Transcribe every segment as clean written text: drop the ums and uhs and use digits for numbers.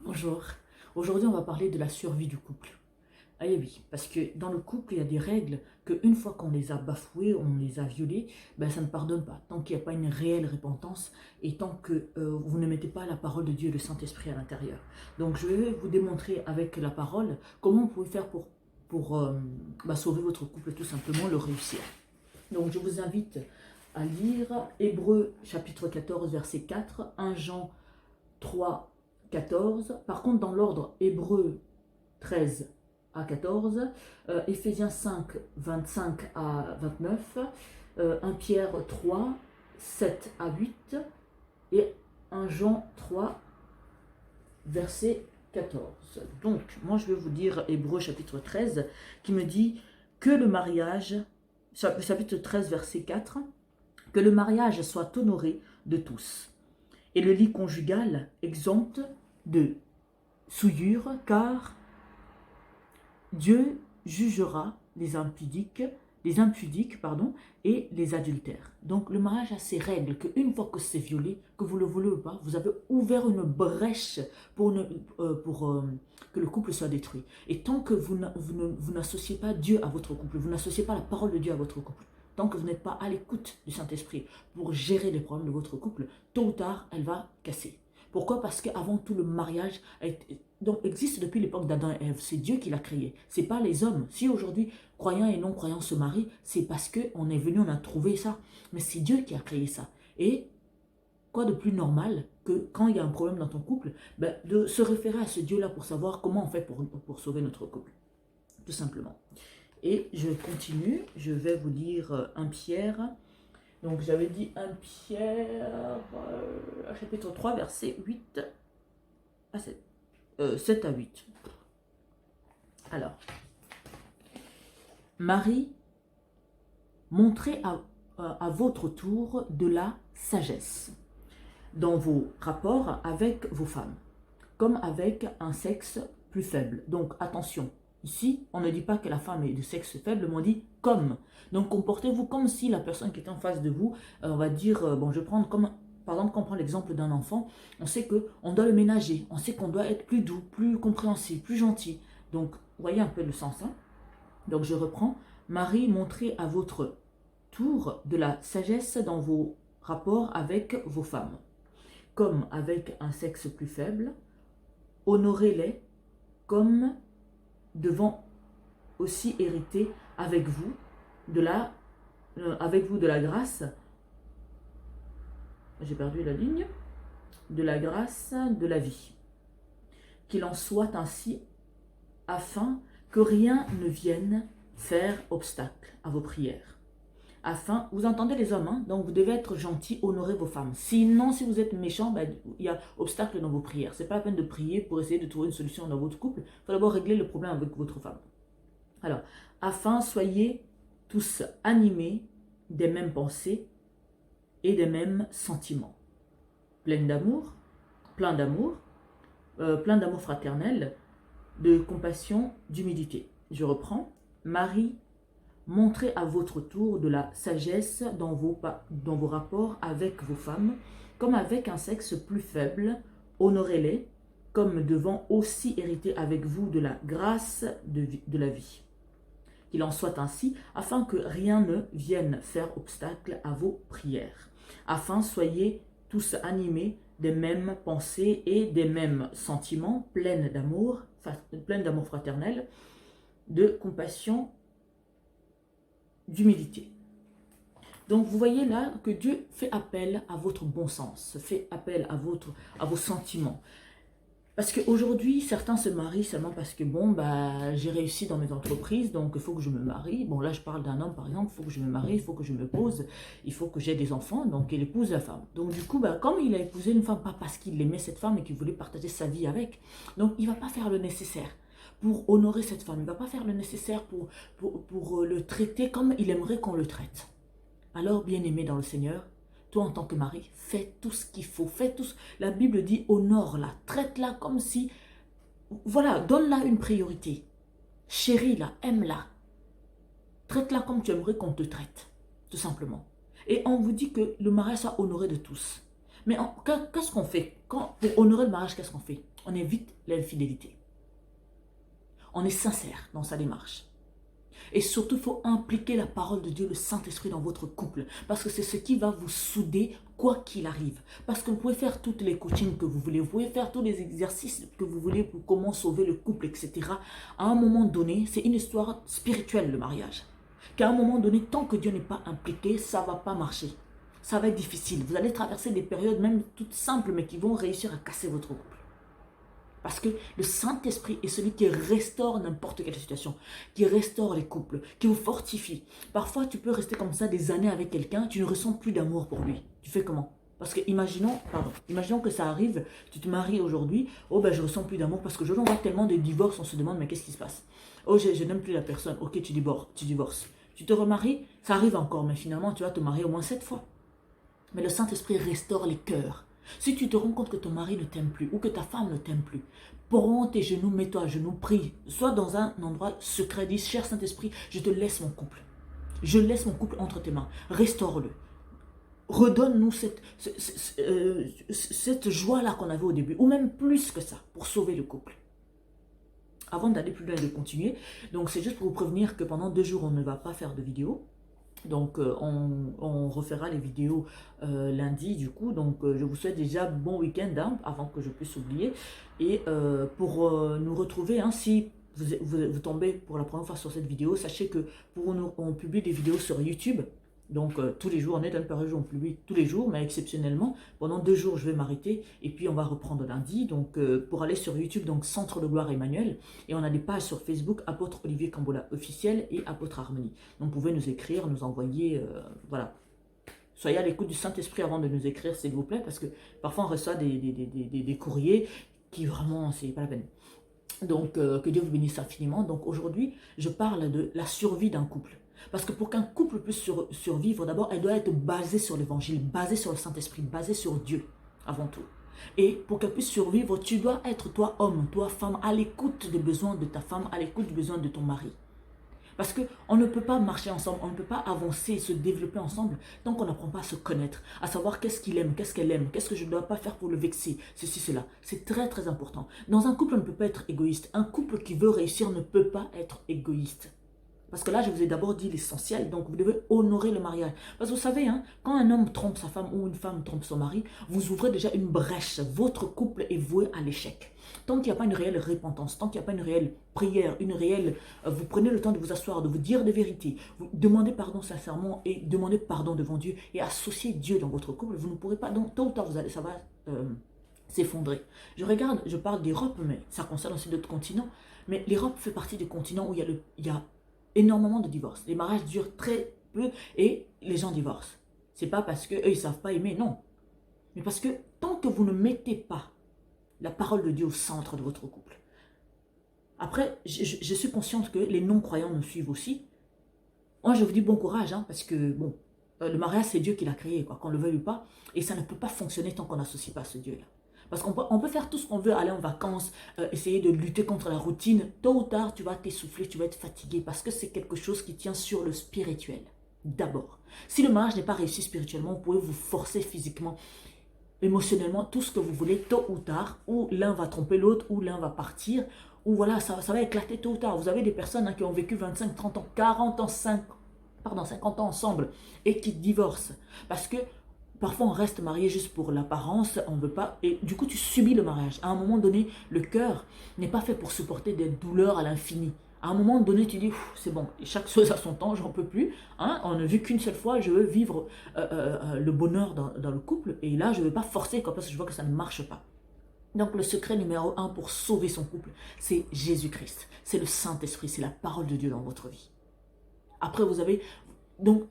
Bonjour. Aujourd'hui, on va parler de la survie du couple. Ah eh oui, parce que dans le couple, il y a des règles qu'une fois qu'on les a bafouées, on les a violées, ben ça ne pardonne pas. Tant qu'il n'y a pas une réelle repentance et tant que vous ne mettez pas la parole de Dieu et le Saint-Esprit à l'intérieur. Donc, je vais vous démontrer avec la parole comment vous pouvez faire pour sauver votre couple, tout simplement, le réussir. Donc, je vous invite à lire Hébreux chapitre 14, verset 4, 1 Jean 3, 14. Par contre, dans l'ordre Hébreux 13 à 14, Éphésiens 5, 25 à 29, 1 Pierre 3, 7 à 8 et 1 Jean 3, verset 14. Donc, moi je vais vous dire Hébreux chapitre 13 qui me dit que le mariage, chapitre 13, verset 4, que le mariage soit honoré de tous et le lit conjugal exempt de souillure, car Dieu jugera les impudiques et les adultères. Donc le mariage a ses règles, qu'une fois que c'est violé, que vous le voulez ou pas, vous avez ouvert une brèche pour que le couple soit détruit. Et tant que vous n'associez pas Dieu à votre couple, vous n'associez pas la parole de Dieu à votre couple, tant que vous n'êtes pas à l'écoute du Saint-Esprit pour gérer les problèmes de votre couple, tôt ou tard, elle va casser. Pourquoi? Parce qu'avant tout, le mariage existe depuis l'époque d'Adam et Ève. C'est Dieu qui l'a créé. Ce n'est pas les hommes. Si aujourd'hui, croyants et non-croyants se marient, c'est parce qu'on est venu, on a trouvé ça. Mais c'est Dieu qui a créé ça. Et quoi de plus normal que quand il y a un problème dans ton couple, de se référer à ce Dieu-là pour savoir comment on fait pour sauver notre couple. Tout simplement. Et je continue. Je vais vous lire 1 Pierre. Donc j'avais dit 1 Pierre, chapitre 3, verset 8 à 7. 7 à 8. Alors, Marie, montrez à votre tour de la sagesse dans vos rapports avec vos femmes, comme avec un sexe plus faible. Donc attention, ici, on ne dit pas que la femme est de sexe faible, mais on dit comme. Donc comportez-vous comme si la personne qui est en face de vous, on va dire, bon, je vais prendre comme, par exemple, quand on prend l'exemple d'un enfant, on sait qu'on doit le ménager, on sait qu'on doit être plus doux, plus compréhensif, plus gentil. Donc, vous voyez un peu le sens. Hein? Donc je reprends. Marie, montrez à votre tour de la sagesse dans vos rapports avec vos femmes, comme avec un sexe plus faible. Honorez-les comme devant aussi hériter avec vous de la grâce. J'ai perdu la ligne. De la grâce de la vie. Qu'il en soit ainsi, afin que rien ne vienne faire obstacle à vos prières. Afin, vous entendez les hommes, hein? Donc vous devez être gentil, honorer vos femmes. Sinon, si vous êtes méchant, il y a obstacle dans vos prières. Ce n'est pas la peine de prier pour essayer de trouver une solution dans votre couple. Il faut d'abord régler le problème avec votre femme. Alors, afin, soyez tous animés des mêmes pensées et des mêmes sentiments. Plein d'amour fraternel, de compassion, d'humilité. Je reprends. Marie, montrez à votre tour de la sagesse dans vos rapports avec vos femmes, comme avec un sexe plus faible. Honorez-les, comme devant aussi hériter avec vous de la grâce de la vie. Qu'il en soit ainsi, afin que rien ne vienne faire obstacle à vos prières. Afin, soyez tous animés des mêmes pensées et des mêmes sentiments, pleines d'amour fraternel, de compassion, d'humilité. Donc vous voyez là que Dieu fait appel à votre bon sens, fait appel à vos sentiments. Parce qu'aujourd'hui, certains se marient seulement parce que, bon, j'ai réussi dans mes entreprises, donc il faut que je me marie. Bon, là, je parle d'un homme, par exemple, il faut que je me marie, il faut que je me pose, il faut que j'ai des enfants, donc il épouse la femme. Donc du coup, comme il a épousé une femme, pas parce qu'il aimait cette femme et qu'il voulait partager sa vie avec, donc il ne va pas faire le nécessaire pour honorer cette femme. Il ne va pas faire le nécessaire pour le traiter comme il aimerait qu'on le traite. Alors, bien-aimé dans le Seigneur, toi, en tant que mari, fais tout ce qu'il faut. Fais tout ce... La Bible dit honore-la, traite-la comme si... Voilà, donne-la une priorité. Chéris-la, aime-la. Traite-la comme tu aimerais qu'on te traite, tout simplement. Et on vous dit que le mariage soit honoré de tous. Mais qu'est-ce qu'on fait pour honorer le mariage, qu'est-ce qu'on fait? On évite l'infidélité. On est sincère dans sa démarche. Et surtout, il faut impliquer la parole de Dieu, le Saint-Esprit dans votre couple. Parce que c'est ce qui va vous souder quoi qu'il arrive. Parce que vous pouvez faire toutes les coachings que vous voulez. Vous pouvez faire tous les exercices que vous voulez pour comment sauver le couple, etc. À un moment donné, c'est une histoire spirituelle, le mariage. Qu'à un moment donné, tant que Dieu n'est pas impliqué, ça ne va pas marcher. Ça va être difficile. Vous allez traverser des périodes même toutes simples, mais qui vont réussir à casser votre couple. Parce que le Saint-Esprit est celui qui restaure n'importe quelle situation, qui restaure les couples, qui vous fortifie. Parfois, tu peux rester comme ça des années avec quelqu'un, tu ne ressens plus d'amour pour lui. Tu fais comment? Parce que imaginons que ça arrive, tu te maries aujourd'hui, oh ben je ressens plus d'amour parce que je vois tellement de divorces, on se demande mais qu'est-ce qui se passe? Oh je n'aime plus la personne, ok tu divorces. Tu te remaries, ça arrive encore, mais finalement tu vas te marier au moins 7 fois. Mais le Saint-Esprit restaure les cœurs. Si tu te rends compte que ton mari ne t'aime plus ou que ta femme ne t'aime plus, prends tes genoux, mets-toi à genoux, prie. Sois dans un endroit secret, dis, cher Saint-Esprit, je te laisse mon couple. Je laisse mon couple entre tes mains. Restaure-le. Redonne-nous cette joie-là qu'on avait au début, ou même plus que ça, pour sauver le couple. Avant d'aller plus loin et de continuer, donc c'est juste pour vous prévenir que pendant 2 jours, on ne va pas faire de vidéo. Donc, on refera les vidéos lundi, du coup. Donc, je vous souhaite déjà bon week-end, hein, avant que je puisse oublier. Et pour nous retrouver, hein, si vous tombez pour la première fois sur cette vidéo, sachez que on publie des vidéos sur YouTube. Donc, tous les jours, on est dans une période où on publie tous les jours, mais exceptionnellement, pendant 2 jours, je vais m'arrêter et puis on va reprendre lundi. Donc, pour aller sur YouTube, donc Centre de Gloire Emmanuel, et on a des pages sur Facebook, Apôtre Olivier Cambola officiel et Apôtre Harmonie. Donc, vous pouvez nous écrire, nous envoyer, voilà. Soyez à l'écoute du Saint-Esprit avant de nous écrire, s'il vous plaît, parce que parfois on reçoit des courriers qui vraiment, c'est pas la peine. Donc, que Dieu vous bénisse infiniment. Donc, aujourd'hui, je parle de la survie d'un couple. Parce que pour qu'un couple puisse survivre, d'abord, elle doit être basée sur l'évangile, basée sur le Saint-Esprit, basée sur Dieu, avant tout. Et pour qu'elle puisse survivre, tu dois être, toi homme, toi femme, à l'écoute des besoins de ta femme, à l'écoute des besoins de ton mari. Parce qu'on ne peut pas marcher ensemble, on ne peut pas avancer, se développer ensemble tant qu'on n'apprend pas à se connaître, à savoir qu'est-ce qu'il aime, qu'est-ce qu'elle aime, qu'est-ce que je ne dois pas faire pour le vexer, ceci, cela. C'est très, très important. Dans un couple, on ne peut pas être égoïste. Un couple qui veut réussir ne peut pas être égoïste. Parce que là, je vous ai d'abord dit l'essentiel, donc vous devez honorer le mariage. Parce que vous savez, hein, quand un homme trompe sa femme ou une femme trompe son mari, vous ouvrez déjà une brèche. Votre couple est voué à l'échec. Tant qu'il n'y a pas une réelle repentance, tant qu'il n'y a pas une réelle prière, une réelle... vous prenez le temps de vous asseoir, de vous dire des vérités, vous demandez pardon sincèrement et demandez pardon devant Dieu et associez Dieu dans votre couple, vous ne pourrez pas, donc tôt ou tard, ça va s'effondrer. Je parle d'Europe, mais ça concerne aussi d'autres continents. Mais l'Europe fait partie des continents où il y a énormément de divorces. Les mariages durent très peu et les gens divorcent. C'est pas parce qu'eux, ils ne savent pas aimer, non. Mais parce que tant que vous ne mettez pas la parole de Dieu au centre de votre couple. Après, je suis consciente que les non-croyants nous suivent aussi. Moi, je vous dis bon courage, hein, parce que, bon, le mariage, c'est Dieu qui l'a créé, quoi, qu'on le veuille ou pas. Et ça ne peut pas fonctionner tant qu'on n'associe pas ce Dieu-là. Parce qu'on peut faire tout ce qu'on veut, aller en vacances, essayer de lutter contre la routine. Tôt ou tard, tu vas t'essouffler, tu vas être fatigué, parce que c'est quelque chose qui tient sur le spirituel. D'abord. Si le mariage n'est pas réussi spirituellement, vous pouvez vous forcer physiquement, émotionnellement, tout ce que vous voulez, tôt ou tard, ou l'un va tromper l'autre, ou l'un va partir, ou voilà, ça va éclater tôt ou tard. Vous avez des personnes, hein, qui ont vécu 25, 30 ans, 40 ans, 50 ans ensemble, et qui divorcent. Parce que parfois, on reste marié juste pour l'apparence, on ne veut pas, et du coup, tu subis le mariage. À un moment donné, le cœur n'est pas fait pour supporter des douleurs à l'infini. À un moment donné, tu dis, c'est bon, chaque chose a son temps, j'en peux plus. Hein, on ne vit qu'une seule fois, je veux vivre le bonheur dans le couple. Et là, je ne veux pas forcer, parce que je vois que ça ne marche pas. Donc, le secret numéro 1 pour sauver son couple, c'est Jésus-Christ. C'est le Saint-Esprit, c'est la parole de Dieu dans votre vie. Après, vous avez... Donc,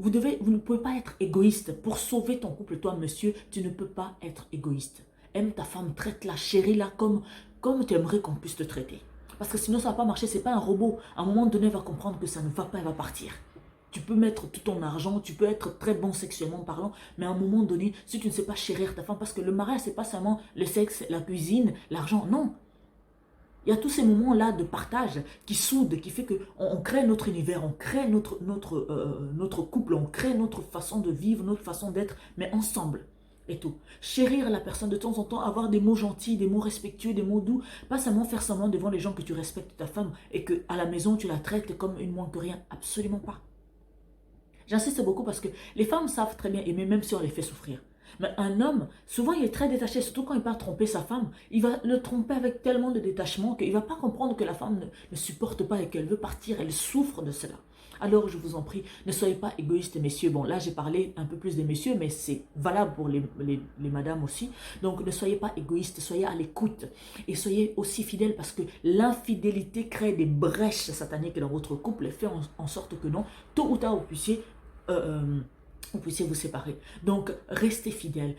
vous ne pouvez pas être égoïste. Pour sauver ton couple, toi, monsieur, tu ne peux pas être égoïste. Aime ta femme, traite-la, chéris-la comme tu aimerais qu'on puisse te traiter. Parce que sinon, ça ne va pas marcher. Ce n'est pas un robot. À un moment donné, elle va comprendre que ça ne va pas, elle va partir. Tu peux mettre tout ton argent, tu peux être très bon sexuellement parlant, mais à un moment donné, si tu ne sais pas chérir ta femme, parce que le mariage, ce n'est pas seulement le sexe, la cuisine, l'argent, non. Il y a tous ces moments-là de partage qui soudent, qui fait qu'on crée notre univers, on crée notre couple, on crée notre façon de vivre, notre façon d'être, mais ensemble. et tout. Chérir la personne de temps en temps, avoir des mots gentils, des mots respectueux, des mots doux, pas seulement faire semblant devant les gens que tu respectes ta femme et que à la maison tu la traites comme une moins que rien, absolument pas. J'insiste beaucoup parce que les femmes savent très bien aimer même si on les fait souffrir. Mais un homme, souvent il est très détaché, surtout quand il part tromper sa femme, il va le tromper avec tellement de détachement qu'il ne va pas comprendre que la femme ne supporte pas et qu'elle veut partir, elle souffre de cela. Alors je vous en prie, ne soyez pas égoïstes messieurs. Bon là j'ai parlé un peu plus des messieurs, mais c'est valable pour les madames aussi. Donc ne soyez pas égoïstes, soyez à l'écoute et soyez aussi fidèles parce que l'infidélité crée des brèches sataniques dans votre couple et fait en sorte que non, tôt ou tard vous puissiez vous séparer. Donc, restez fidèles.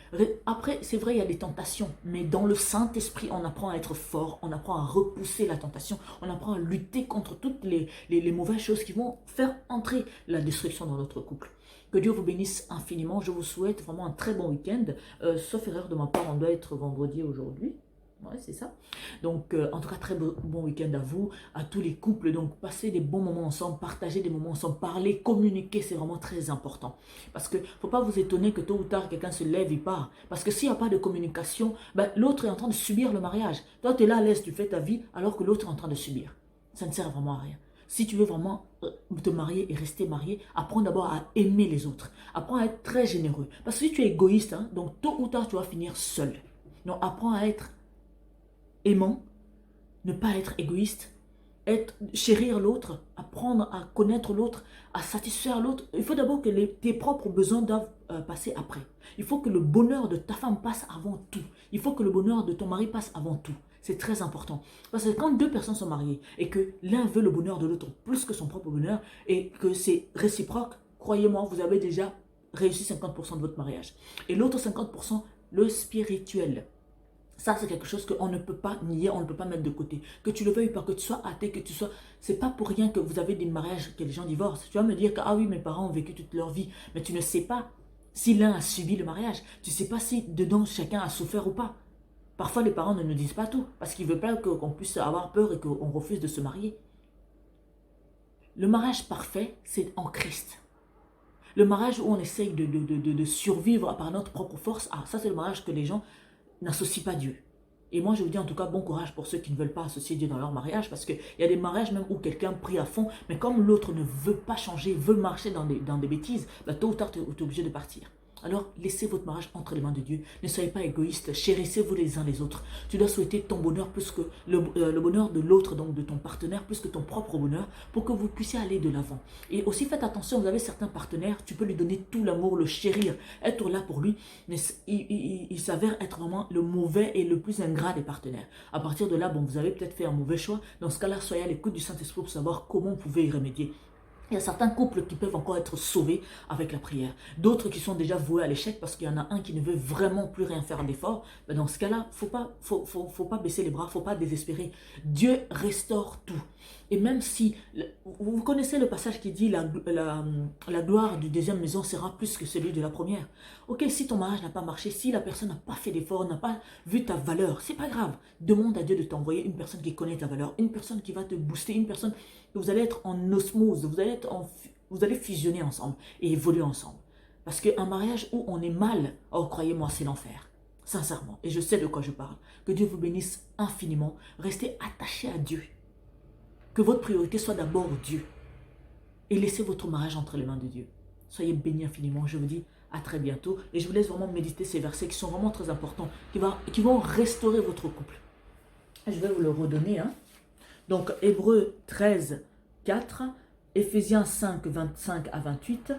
Après, c'est vrai, il y a des tentations, mais dans le Saint-Esprit, on apprend à être fort, on apprend à repousser la tentation, on apprend à lutter contre toutes les mauvaises choses qui vont faire entrer la destruction dans notre couple. Que Dieu vous bénisse infiniment. Je vous souhaite vraiment un très bon week-end. Sauf erreur de ma part, on doit être vendredi aujourd'hui. Ouais, c'est ça. Donc, en tout cas, très bon week-end à vous, à tous les couples. Donc, passez des bons moments ensemble, partagez des moments ensemble, parler, communiquer, c'est vraiment très important. Parce que, faut pas vous étonner que tôt ou tard, quelqu'un se lève et part. Parce que s'il n'y a pas de communication, ben, l'autre est en train de subir le mariage. Toi, tu es là à l'aise, tu fais ta vie, alors que l'autre est en train de subir. Ça ne sert vraiment à rien. Si tu veux vraiment te marier et rester marié, apprends d'abord à aimer les autres. Apprends à être très généreux. Parce que si tu es égoïste, hein, donc tôt ou tard, tu vas finir seul. Donc, apprends à être aimant, ne pas être égoïste, chérir l'autre, apprendre à connaître l'autre, à satisfaire l'autre. Il faut d'abord que tes propres besoins doivent passer après. Il faut que le bonheur de ta femme passe avant tout. Il faut que le bonheur de ton mari passe avant tout. C'est très important. Parce que quand deux personnes sont mariées et que l'un veut le bonheur de l'autre plus que son propre bonheur et que c'est réciproque, croyez-moi, vous avez déjà réussi 50% de votre mariage. Et l'autre 50%, le spirituel. Ça, c'est quelque chose qu'on ne peut pas nier, on ne peut pas mettre de côté. Que tu le veuilles pas, que tu sois athée, que tu sois... C'est pas pour rien que vous avez des mariages, que les gens divorcent. Tu vas me dire que, ah oui, mes parents ont vécu toute leur vie. Mais tu ne sais pas si l'un a subi le mariage. Tu ne sais pas si dedans, chacun a souffert ou pas. Parfois, les parents ne nous disent pas tout. Parce qu'ils ne veulent pas qu'on puisse avoir peur et qu'on refuse de se marier. Le mariage parfait, c'est en Christ. Le mariage où on essaye de survivre par notre propre force, ah, ça c'est le mariage que les gens n'associe pas Dieu. Et moi, je vous dis en tout cas, bon courage pour ceux qui ne veulent pas associer Dieu dans leur mariage, parce qu'il y a des mariages même où quelqu'un prie à fond, mais comme l'autre ne veut pas changer, veut marcher dans des bêtises, bah, tôt ou tard, tu es obligé de partir. Alors, laissez votre mariage entre les mains de Dieu. Ne soyez pas égoïstes, chérissez-vous les uns les autres. Tu dois souhaiter ton bonheur plus que le bonheur de l'autre, donc de ton partenaire, plus que ton propre bonheur, pour que vous puissiez aller de l'avant. Et aussi, faites attention, vous avez certains partenaires, tu peux lui donner tout l'amour, le chérir, être là pour lui, mais il s'avère être vraiment le mauvais et le plus ingrat des partenaires. À partir de là, bon, vous avez peut-être fait un mauvais choix. Dans ce cas-là, soyez à l'écoute du Saint-Esprit pour savoir comment vous pouvez y remédier. Il y a certains couples qui peuvent encore être sauvés avec la prière. D'autres qui sont déjà voués à l'échec parce qu'il y en a un qui ne veut vraiment plus rien faire d'effort. Ben dans ce cas-là, faut pas baisser les bras, il ne faut pas désespérer. Dieu restaure tout. Et même si, vous connaissez le passage qui dit la gloire du deuxième maison sera plus que celui de la première. Ok, si ton mariage n'a pas marché, si la personne n'a pas fait d'effort, n'a pas vu ta valeur, c'est pas grave. Demande à Dieu de t'envoyer une personne qui connaît ta valeur, une personne qui va te booster, une personne que vous allez être en osmose, vous allez fusionner ensemble et évoluer ensemble. Parce qu'un mariage où on est mal, oh croyez-moi, c'est l'enfer. Sincèrement, et je sais de quoi je parle. Que Dieu vous bénisse infiniment. Restez attachés à Dieu. Que votre priorité soit d'abord Dieu. Et laissez votre mariage entre les mains de Dieu. Soyez bénis infiniment. Je vous dis à très bientôt. Et je vous laisse vraiment méditer ces versets qui sont vraiment très importants, qui vont restaurer votre couple. Je vais vous le redonner. Donc, Hébreux 13, 4, Éphésiens 5, 25 à 28,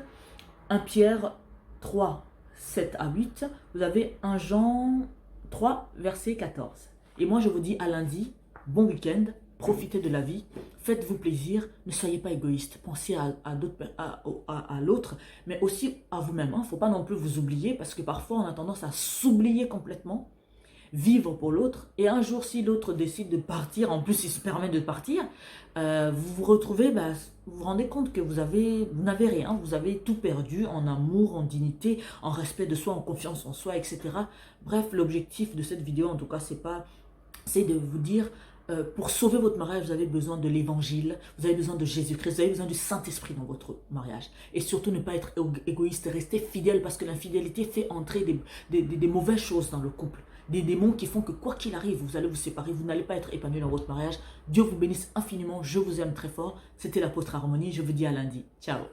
1 Pierre 3, 7 à 8, vous avez 1 Jean 3, verset 14. Et moi, je vous dis à lundi, bon week-end, profitez de la vie, faites-vous plaisir, ne soyez pas égoïste, pensez à l'autre, mais aussi à vous-même. Il ne faut pas non plus vous oublier, parce que parfois, on a tendance à s'oublier complètement, vivre pour l'autre, et un jour si l'autre décide de partir, en plus il se permet de partir, vous vous retrouvez, vous vous rendez compte que vous n'avez rien, vous avez tout perdu en amour, en dignité, en respect de soi, en confiance en soi, etc. Bref, l'objectif de cette vidéo en tout cas c'est de vous dire, Pour sauver votre mariage, vous avez besoin de l'évangile, vous avez besoin de Jésus-Christ, vous avez besoin du Saint-Esprit dans votre mariage. Et surtout ne pas être égoïste, rester fidèle parce que l'infidélité fait entrer des mauvaises choses dans le couple. Des démons qui font que quoi qu'il arrive, vous allez vous séparer, vous n'allez pas être épanoui dans votre mariage. Dieu vous bénisse infiniment, je vous aime très fort. C'était l'apôtre Harmonie, je vous dis à lundi. Ciao.